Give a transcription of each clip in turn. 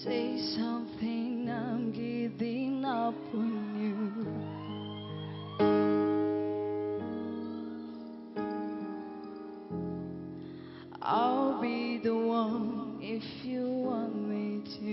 Say something, I'm giving up on you. I'll be the one if you want me to.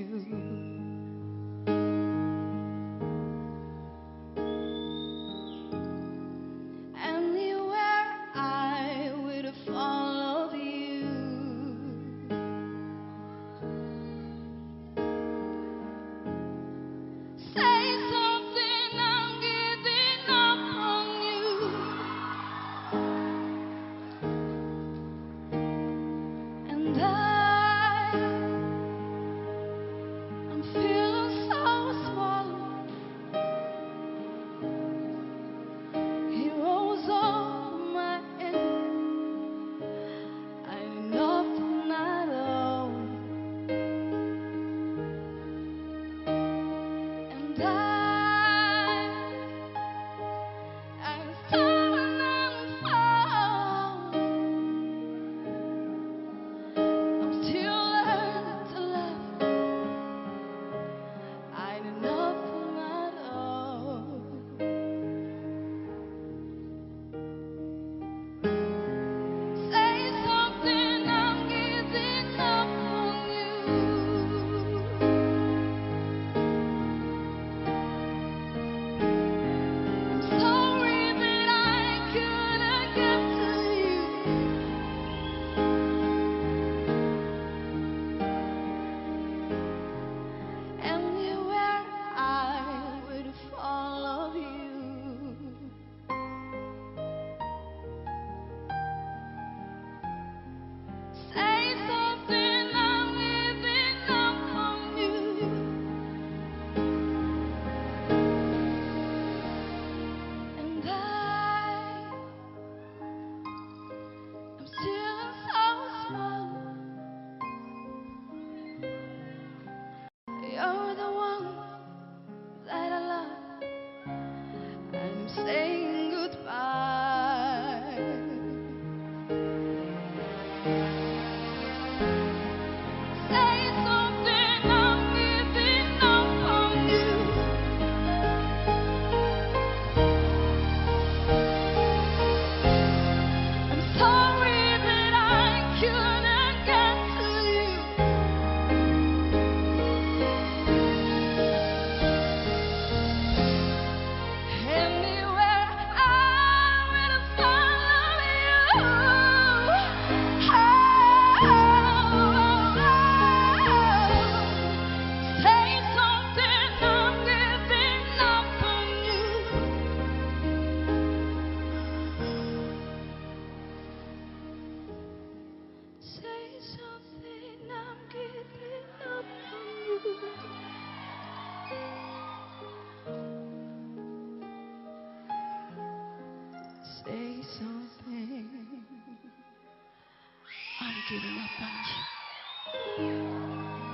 You're the one that I love, and I'm saying goodbye. Say something, I'm giving up on you. I'm sorry that I couldn't get to you. Say something, I'm giving up on you.